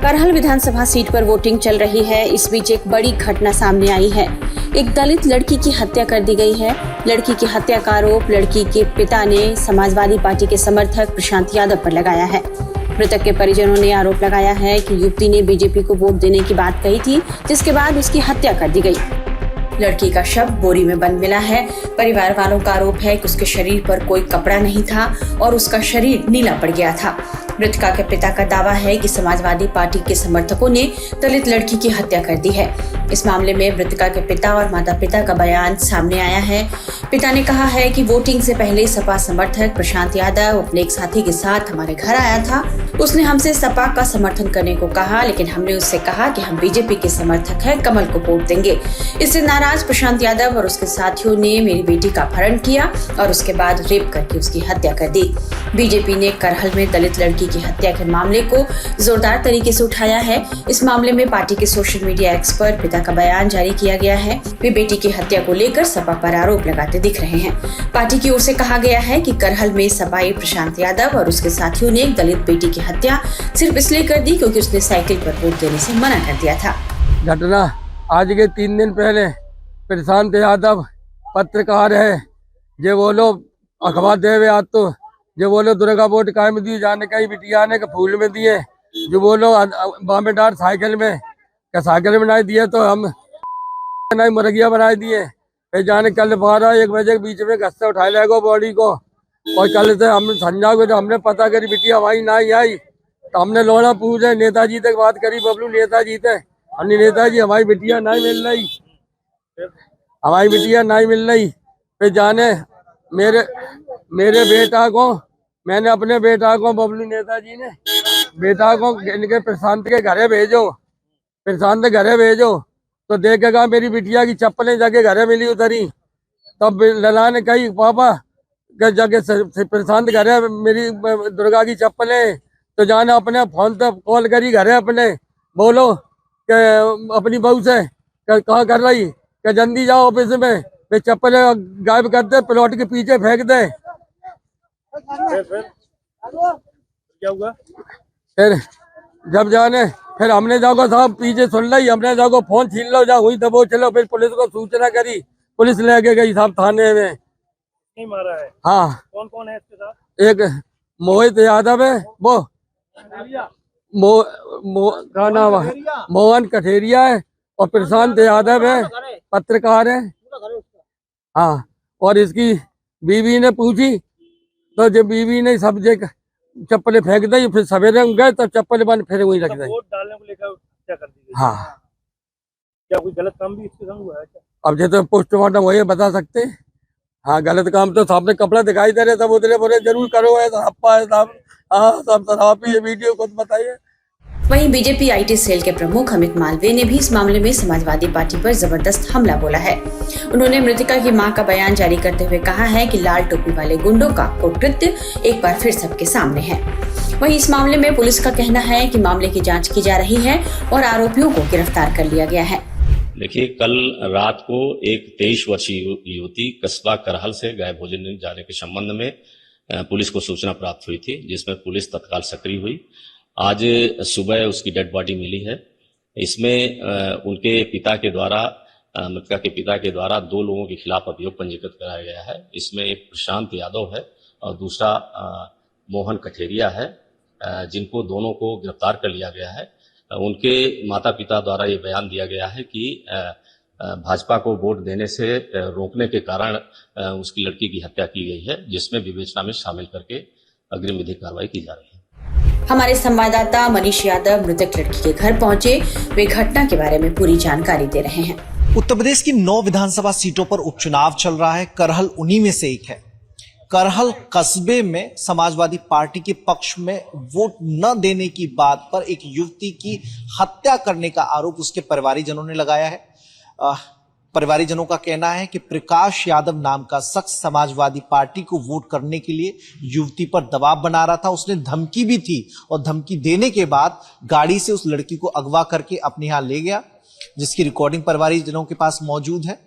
करहल विधानसभा seat पर voting चल रही है। इस बीच एक बड़ी घटना सामने आई है। एक दलित लड़की की हत्या कर दी गई है। लड़की की हत्या का आरोप लड़की के पिता ने समाजवादी पार्टी के समर्थक प्रशांत यादव पर लगाया है। मृतक के परिजनों ने आरोप लगाया है कि युवती ने बीजेपी को वोट देने की बात कही थी, जिसके बाद उसकी हत्या कर दी गई। लड़की का शव बोरी में बंद मिला है। परिवार वालों का आरोप है कि उसके शरीर पर कोई कपड़ा नहीं था और उसका शरीर नीला पड़ गया था। मृतका के पिता का दावा है कि समाजवादी पार्टी के समर्थकों ने दलित लड़की की हत्या कर दी है। इस मामले में मृतका के पिता और माता पिता का बयान सामने आया है। पिता ने कहा है कि वोटिंग से पहले सपा समर्थक प्रशांत यादव अपने एक साथी के साथ हमारे घर आया था। उसने हमसे सपा का समर्थन करने को कहा, लेकिन हमने उससे कहा कि हम बीजेपी के समर्थक हैं, कमल को वोट देंगे। इससे नाराज प्रशांत यादव और उसके साथियों ने मेरी बेटी का अपहरण किया और उसके बाद रेप करके उसकी हत्या कर दी। बीजेपी ने करहल में दलित लड़की की हत्या के मामले को जोरदार तरीके से उठाया है। इस मामले में पार्टी के सोशल मीडिया एक्सपर्ट पिता का बयान जारी किया गया है। वे बेटी की हत्या को लेकर सपा पर आरोप लगाते दिख रहे हैं। पार्टी की ओर से कहा गया है कि करहल में सपाई प्रशांत यादव और उसके साथियों ने एक दलित बेटी की हत्या सिर्फ इसलिए कर दी क्योंकि उसने साइकिल पर वोट देने से मना कर दिया था। घटना आज के 3 दिन पहले प्रशांत यादव पत्रकार है, जो वो लोग अखबार दे हुए आज तो जो वो लोग दुर्गा बोर्ड कायम दिए जाने का ही बिटिया ने के फूल में दिए, जो वो लोग बॉम्बेदार साइकिल में बनाए दिए तो हम नहीं मुर्गिया बनाए दिए। फिर जाने कल 12-1 बजे के बीच में घर से उठाए लेगो बॉडी को, और कल से हम संजा को जब हमने पता करी बिटिया हमारी नहीं आई तो हमने लोड़ा पूछे नेताजी तक बात करी, बबलू नेताजी थे। हमने नेताजी हमारी बिटिया नहीं मिल रही, हमारी बिटिया नहीं मिल रही। फिर जाने मेरे बेटा को, मैंने अपने बेटा को, बबलू नेताजी ने बेटा को इनके प्रशांत के घरे भेजो, प्रशांत के घरे भेजो तो देखेगा मेरी बिटिया की चप्पलें जाके घरे मिली उतरी। तब लला ने कही पापा जाके प्रशांत घरे मेरी दुर्गा की चप्पलें, तो जाने अपने फोन से कॉल करी घरे अपने, बोलो कि अपनी बहू से कहाँ कर रही, कि जल्दी जाओ ऑफिस में, वे चप्पलें गायब कर दे, प्लॉट के पीछे फेंक दे। क्या हुआ? फिर जब जाने फिर हमने जाओ साहब पीछे सुन ली, हमने जाओ फोन छीन लो, जा हुई दबो चलो। फिर पुलिस को सूचना करी, पुलिस लेके गई साहब थाने में। नहीं मारा है? हाँ। कौन कौन है इसके साथ? एक मोहित यादव है, वो का नाम है मोहन कठेरिया है, और प्रशांत यादव है, पत्रकार है। हाँ, और इसकी बीवी ने पूछी तो जब बीवी ने सब चप्पलें फेंक दी, फिर सवेरे गए तब चप्पल बंद फिर वही रख दी। वोट डालने को लेकर क्या कर दी? हाँ। क्या कोई गलत काम भी इसके संग हुआ है क्या? अब जैसे पोस्टमार्टम वही बता सकते। हाँ, गलत काम तो सामने कपड़ा दिखाई दे रहे, सब उतरे बोले जरूर करो है साहब। हाँ, सब शराब ये वीडियो खुद बताइए। वहीं बीजेपी आईटी सेल के प्रमुख अमित मालवीय ने भी इस मामले में समाजवादी पार्टी पर जबरदस्त हमला बोला है। उन्होंने मृतका की मां का बयान जारी करते हुए कहा है कि लाल टोपी वाले गुंडों का कुकृत्य एक बार फिर सबके सामने है। वहीं इस मामले में पुलिस का कहना है कि मामले की जांच की जा रही है और आरोपियों को गिरफ्तार कर लिया गया है। देखिए, कल रात को एक 23 वर्षीय युवती कस्बा करहल से गायब हो जाने के संबंध में पुलिस को सूचना प्राप्त हुई थी, जिसमें पुलिस तत्काल सक्रिय हुई। आज सुबह उसकी डेड बॉडी मिली है। इसमें उनके पिता के द्वारा, मृतका के पिता के द्वारा 2 लोगों के खिलाफ अभियोग पंजीकृत कराया गया है। इसमें एक प्रशांत यादव है और दूसरा मोहन कठेरिया है, जिनको दोनों को गिरफ्तार कर लिया गया है। उनके माता पिता द्वारा ये बयान दिया गया है कि भाजपा को वोट देने से रोकने के कारण उसकी लड़की की हत्या की गई है, जिसमें विवेचना में शामिल करके अग्रिम विधिक कार्रवाई की जा रही है। हमारे संवाददाता मनीष यादव मृतक लड़की के घर पहुंचे। वे घटना के बारे में पूरी जानकारी दे रहे हैं। उत्तर प्रदेश की 9 विधानसभा सीटों पर उपचुनाव चल रहा है। करहल उन्हीं में से एक है। करहल कस्बे में समाजवादी पार्टी के पक्ष में वोट न देने की बात पर एक युवती की हत्या करने का आरोप उसके परिवारीजनों ने लगाया है। परिवारीजनों का कहना है कि प्रकाश यादव नाम का शख्स समाजवादी पार्टी को वोट करने के लिए युवती पर दबाव बना रहा था। उसने धमकी भी थी और धमकी देने के बाद गाड़ी से उस लड़की को अगवा करके अपने यहाँ ले गया, जिसकी रिकॉर्डिंग परिवारीजनों के पास मौजूद है।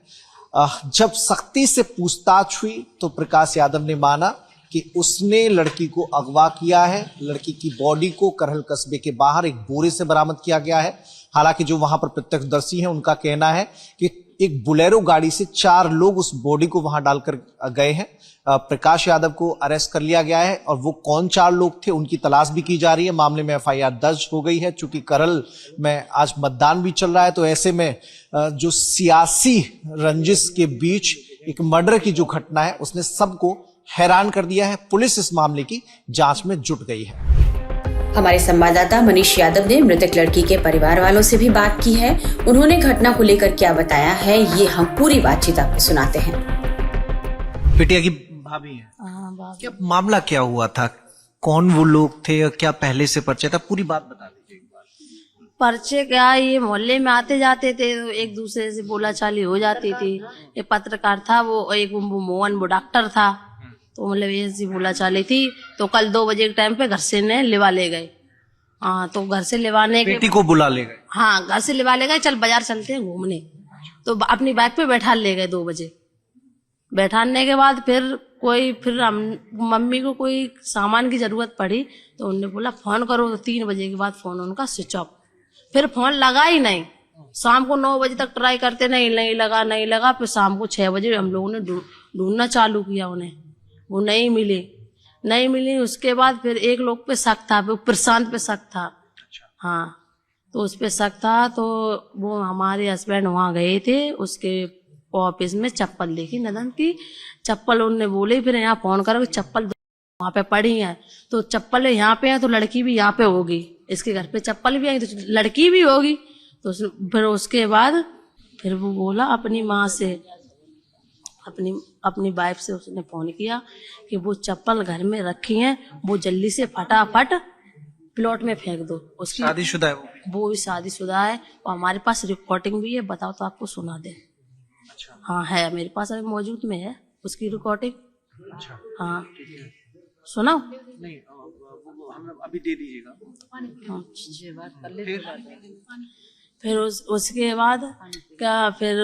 जब सख्ती से पूछताछ हुई तो प्रकाश यादव ने माना कि उसने लड़की को अगवा किया है। लड़की की बॉडी को करहल कस्बे के बाहर एक बोरे से बरामद किया गया है। हालांकि जो वहां पर प्रत्यक्षदर्शी हैं उनका कहना है कि एक बुलेरो गाड़ी से 4 लोग उस बॉडी को वहां डालकर गए हैं। प्रकाश यादव को अरेस्ट कर लिया गया है और वो कौन 4 लोग थे उनकी तलाश भी की जा रही है। मामले में एफआईआर दर्ज हो गई है। चूंकि करहल में आज मतदान भी चल रहा है तो ऐसे में जो सियासी रंजिश के बीच एक मर्डर की जो घटना है उसने सबको हैरान कर दिया है। पुलिस इस मामले की जांच में जुट गई है। हमारे संवाददाता मनीष यादव ने मृतक लड़की के परिवार वालों से भी बात की है। उन्होंने घटना को लेकर क्या बताया है, ये हम पूरी बातचीत आपको सुनाते हैं। बिटिया की भाभी है। क्या मामला क्या हुआ था? कौन वो लोग थे और क्या पहले से परिचय था? पूरी बात बता दीजिए एक बार। परिचय क्या, ये मोहल्ले में आते जाते थे, एक दूसरे से बोला चाली हो जाती थी। ये पत्रकार था, वो एक मोहन, वो डॉक्टर था, तो मतलब ऐसी बोला चाली थी। तो कल 2 बजे के टाइम पे घर से ने लिवा ले गए। हाँ, तो घर से लिवाने के बेटी को बुला ले गए। हाँ, घर से लिवा ले गए, चल बाजार चलते हैं घूमने। तो अपनी बाइक पे बैठा ले गए 2 बजे। बैठाने के बाद फिर हम मम्मी को कोई सामान की जरूरत पड़ी तो उन्होंने बोला फोन करो। तो 3 बजे के बाद फोन उनका स्विच ऑफ। फिर फोन लगा ही नहीं। शाम को 9 बजे तक ट्राई करते, नहीं लगा। फिर शाम को 6 बजे हम लोगों ने ढूंढना चालू किया उन्हें, वो नहीं मिली। उसके बाद फिर एक लोग पे शक था, वो प्रशांत पे शक था। हाँ, तो उस पे शक था तो वो हमारे हस्बैंड वहाँ गए थे, उसके ऑफिस में चप्पल देखी नदन की। चप्पल उनने बोले, फिर यहाँ फोन करो चप्पल वहाँ पे पड़ी है, तो चप्पल यहाँ पे है तो लड़की भी यहाँ पे होगी। इसके घर पे चप्पल भी आई तो लड़की भी होगी। तो फिर उसके बाद फिर वो बोला अपनी माँ से, अपनी वाइफ से उसने फोन किया कि वो चप्पल घर में रखी हैं, वो जल्दी से फटाफट प्लॉट में फेंक दो। उसकी शादीशुदा है वो भी शादीशुदा है और हमारे पास रिकॉर्डिंग भी है, बताओ तो आपको सुना दे। हाँ है, मेरे पास अभी मौजूद में है उसकी रिकॉर्डिंग। हाँ सुनाओ। नहीं, हमें अभी दे दीजिएगा। फिर उसके बाद क्या, फिर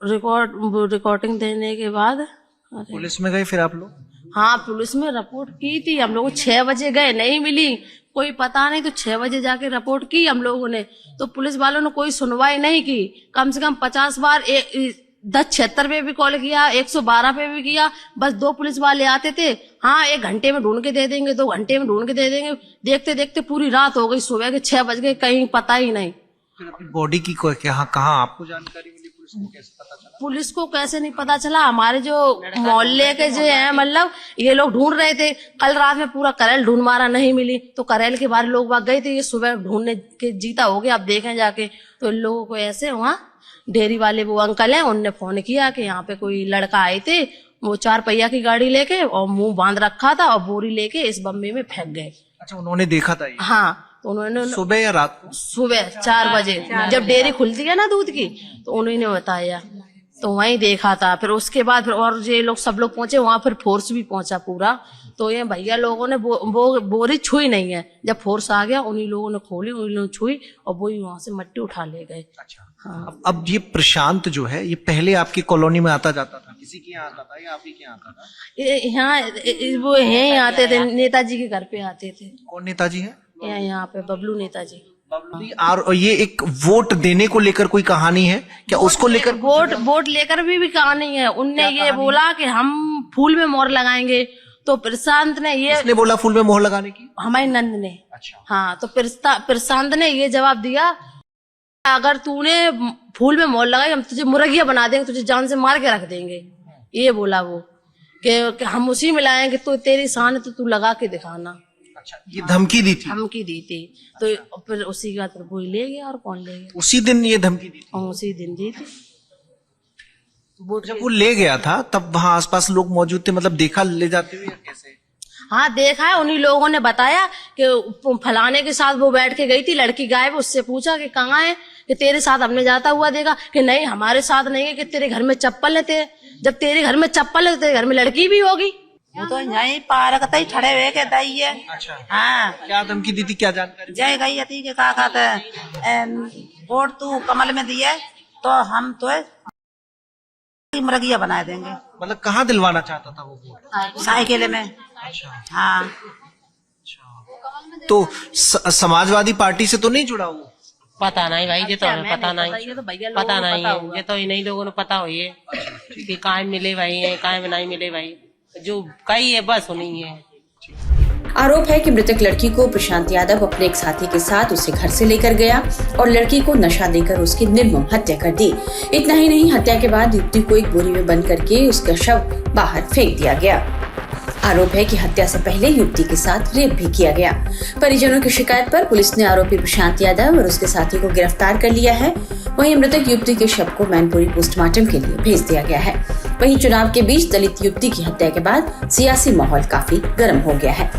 रिकॉर्डिंग देने के बाद पुलिस में गए फिर आप लोग? हाँ, पुलिस में रिपोर्ट की थी हम लोग। 6 बजे गए, नहीं मिली, कोई पता नहीं। तो 6 बजे जाके रिपोर्ट की हम लोगों ने, तो पुलिस वालों ने कोई सुनवाई नहीं की। कम से कम 50 बार 1076 पे भी कॉल किया, 112 पे भी किया, बस 2 पुलिस वाले आते थे। हाँ, 1 घंटे में ढूंढ के दे देंगे, 2 घंटे में ढूंढ के दे देंगे। देखते देखते पूरी रात हो गई, सुबह के 6 बज गए, कहीं पता ही नहीं। फिर अपनी बॉडी की कहाँ आपको जानकारी मिली? पुलिस को कैसे पता चला? पुलिस को कैसे नहीं पता चला, हमारे जो मोहल्ले के जो है, मतलब ये लोग ढूंढ रहे थे। कल रात में पूरा करेल ढूंढ मारा, नहीं मिली। तो करेल के बारे लोग भाग गए थे, ये सुबह ढूंढने के जीता हो गया। अब देखें जाके तो इन लोगों को ऐसे वहाँ डेयरी वाले वो अंकल हैं, उनने फोन किया कि यहाँ पे कोई लड़का आए थे, वो 4 पहिया की गाड़ी लेके और मुंह बांध रखा था और बोरी लेके इस बम्बे में फेंक गए। अच्छा, उन्होंने देखा था ये? हाँ, तो उन्होंने सुबह या रात को? सुबह 4 बजे जब डेयरी खुलती है ना दूध की, तो उन्होंने बताया, तो वहीं देखा था। फिर उसके बाद फिर और ये लोग सब लोग पहुंचे वहां, फिर फोर्स भी पहुंचा पूरा। तो ये भैया लोगों ने वो बोरी छुई नहीं है। जब फोर्स आ गया उन्हीं लोगों ने खोली, उन्हीं लोगों ने छुई और वो ही वहां से मट्टी उठा ले गए। अच्छा। हाँ। अब ये प्रशांत जो है, ये पहले आपकी कॉलोनी में आता जाता था? किसी के यहाँ आता था या आप ही के यहाँ आता था? यहाँ वो यहीं आते थे, नेताजी के घर पे आते थे। कौन नेताजी है? यहाँ पे बबलू नेताजी। और ये एक वोट देने को लेकर कोई कहानी है क्या? उसको लेकर वोट लेकर भी कहानी है। उनने ये बोला कि हम फूल में मोहर लगाएंगे, तो प्रशांत ने ये बोला फूल में मोहर लगाने की? हमारी नंद ने। अच्छा। हाँ, तो प्रशांत ने ये जवाब दिया, अगर तूने फूल में मोहर लगाई हम तुझे मुर्गिया बना देंगे, तुझे जान से मार के रख देंगे। ये बोला वो कि हम उसी में लाएंगे, तो तेरी शान है तो तू लगा के दिखाना। अच्छा, ये धमकी दी थी? धमकी दी थी। तो फिर उसी के बाद वो ले गया, और कौन ले गया? उसी दिन ये धमकी दी थी? उसी दिन दी थी। जब वो ले गया था तब वहाँ आसपास लोग मौजूद थे, मतलब देखा ले जाते हुए या कैसे? हाँ, देखा है। उन्हीं लोगों ने बताया कि फलाने के साथ वो बैठ के गई थी, लड़की गायब। उससे पूछा कि कहाँ है, कि तेरे साथ हमने जाता हुआ देखा। कि नहीं, हमारे साथ नहीं है, कि तेरे घर में चप्पल है। जब तेरे घर में चप्पल है तो तेरे घर में लड़की भी होगी। वो तो यही पार्क तई खड़े हुए के दई है। अच्छा। हाँ, क्या धमकी दी थी, क्या जानकारी? जय गई थी कि का कहते हैं, वोट तू कमल में दिए तो हम तो मुर्गिया बना देंगे। मतलब कहाँ दिलवाना चाहता था वो वोट? साइकिल में। हाँ। तो समाजवादी पार्टी से तो नहीं जुड़ा वो? पता नहीं भाई, ये तो हमें पता नहीं, पता नहीं है, ये तो इन्हीं लोगों ने पता हुई है कि कायम मिले भाई है, कायम नहीं मिले भाई, जो कही है बस उन्हीं है। आरोप है कि मृतक लड़की को प्रशांत यादव अपने एक साथी के साथ उसे घर से लेकर गया और लड़की को नशा देकर उसकी निर्मम हत्या कर दी। इतना ही नहीं, हत्या के बाद युवती को एक बोरी में बंद करके उसका शव बाहर फेंक दिया गया। आरोप है कि हत्या से पहले युवती के साथ रेप भी किया गया। परिजनों की शिकायत पर पुलिस ने आरोपी प्रशांत यादव और उसके साथी को गिरफ्तार कर लिया है। वहीं मृतक युवती के शव को मैनपुरी पोस्टमार्टम के लिए भेज दिया गया है। वहीं चुनाव के बीच दलित युवती की हत्या के बाद सियासी माहौल काफी गर्म हो गया है।